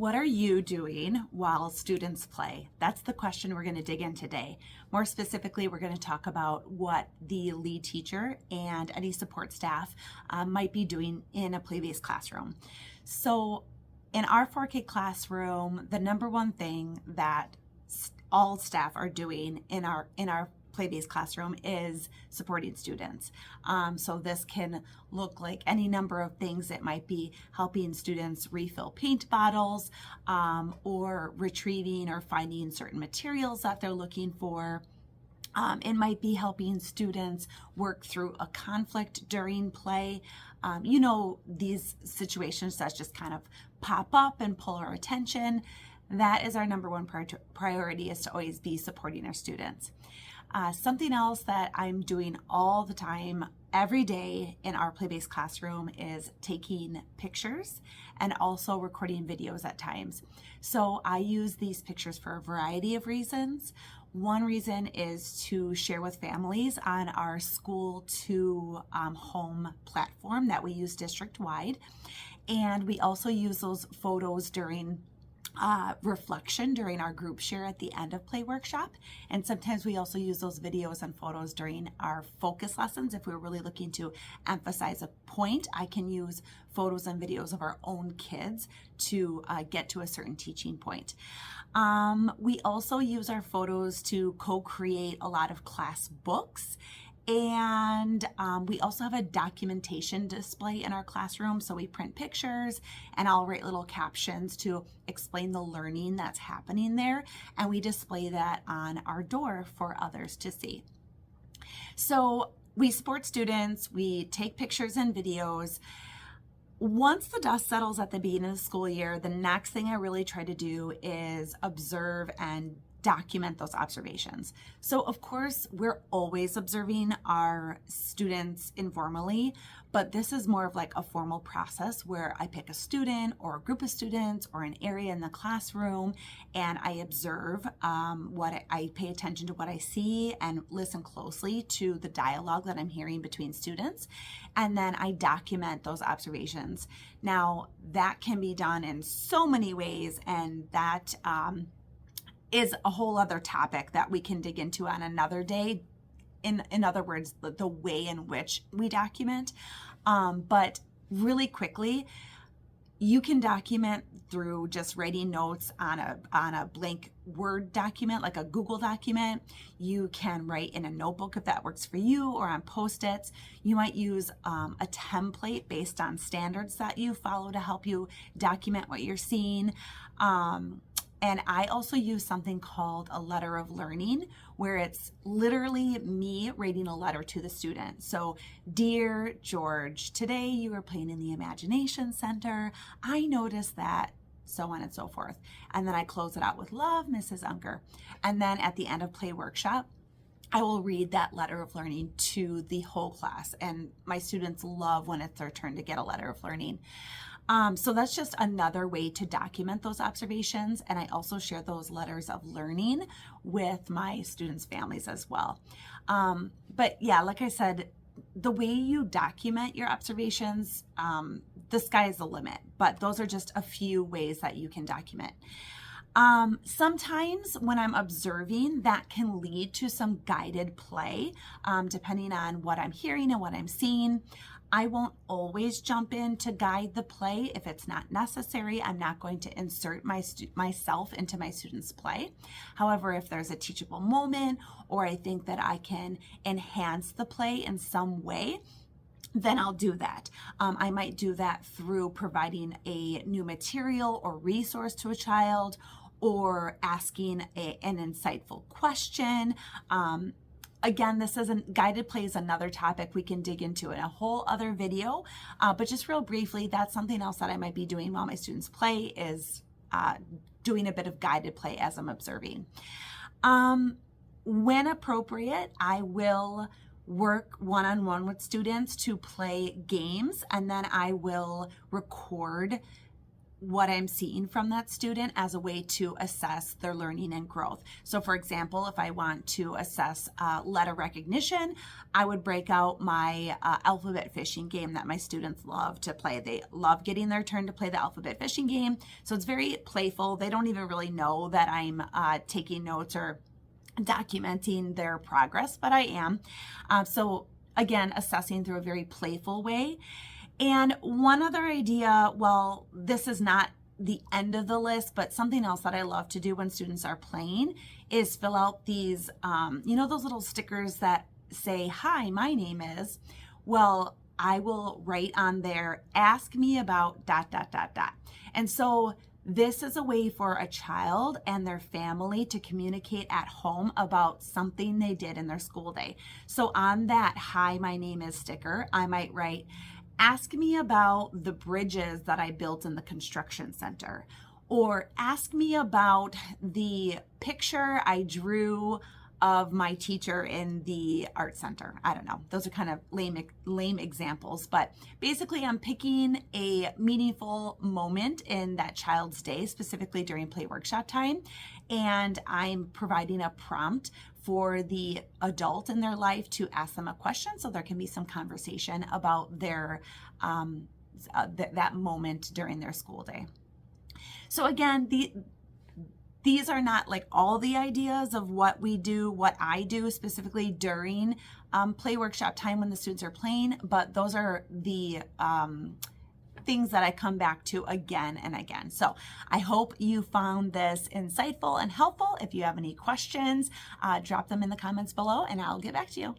What are you doing while students play? That's the question we're going to dig in today. More specifically, we're going to talk about what the lead teacher and any support staff might be doing in a play-based classroom. So in our 4K classroom, the number one thing that all staff are doing in our play-based classroom is supporting students. So this can look like any number of things. It might be helping students refill paint bottles, or retrieving or finding certain materials that they're looking for. It might be helping students work through a conflict during play. These situations that just kind of pop up and pull our attention. That is our number one priority, is to always be supporting our students. Something else that I'm doing all the time, every day in our play-based classroom, is taking pictures and also recording videos at times. So I use these pictures for a variety of reasons. One reason is to share with families on our school to home platform that we use district-wide. And we also use those photos during reflection during our group share at the end of play workshop. And sometimes we also use those videos and photos during our focus lessons. If we're really looking to emphasize a point, I can use photos and videos of our own kids to get to a certain teaching point. We also use our photos to co-create a lot of class books. And we also have a documentation display in our classroom. So we print pictures and I'll write little captions to explain the learning that's happening there. And we display that on our door for others to see. So we support students, we take pictures and videos. Once the dust settles at the beginning of the school year, the next thing I really try to do is observe and document those observations. So of course, we're always observing our students informally, but this is more of like a formal process where I pick a student or a group of students or an area in the classroom, and I observe I pay attention to what I see and listen closely to the dialogue that I'm hearing between students. And then I document those observations. Now that can be done in so many ways, and that is a whole other topic that we can dig into on another day. In other words, the way in which we document. But really quickly, you can document through just writing notes on a blank Word document, like a Google document. You can write in a notebook if that works for you, or on Post-its. You might use a template based on standards that you follow to help you document what you're seeing. And I also use something called a letter of learning, where it's literally me writing a letter to the student. So, dear George, today you were playing in the Imagination Center. I noticed that, so on and so forth. And then I close it out with love, Mrs. Unker. And then at the end of play workshop, I will read that letter of learning to the whole class. And my students love when it's their turn to get a letter of learning. So that's just another way to document those observations. And I also share those letters of learning with my students' families as well. But yeah, like I said, the way you document your observations, the sky is the limit, but those are just a few ways that you can document. Sometimes when I'm observing, that can lead to some guided play, depending on what I'm hearing and what I'm seeing. I won't always jump in to guide the play. If it's not necessary, I'm not going to insert myself into my students' play. However, if there's a teachable moment, or I think that I can enhance the play in some way, then I'll do that. I might do that through providing a new material or resource to a child, or asking an insightful question. Again, guided play is another topic we can dig into in a whole other video, but just real briefly, that's something else that I might be doing while my students play, is doing a bit of guided play as I'm observing. When appropriate, I will work one-on-one with students to play games, and then I will record what I'm seeing from that student as a way to assess their learning and growth. So for example, if I want to assess letter recognition, I would break out my alphabet fishing game that my students love to play. They love getting their turn to play the alphabet fishing game. So it's very playful. They don't even really know that I'm taking notes or documenting their progress, but I am. So again, assessing through a very playful way. And one other idea, well, this is not the end of the list, but something else that I love to do when students are playing is fill out these, those little stickers that say, "Hi, my name is." Well, I will write on there, "Ask me about ... And so this is a way for a child and their family to communicate at home about something they did in their school day. So on that "Hi, my name is" sticker, I might write, "Ask me about the bridges that I built in the construction center," or "Ask me about the picture I drew of my teacher in the art center." I don't know. Those are kind of lame examples, but basically I'm picking a meaningful moment in that child's day, specifically during play workshop time, and I'm providing a prompt for the adult in their life to ask them a question so there can be some conversation about their that moment during their school day. So again, these are not like all the ideas of what we do, what I do specifically during play workshop time when the students are playing, but those are the things that I come back to again and again. So I hope you found this insightful and helpful. If you have any questions, drop them in the comments below and I'll get back to you.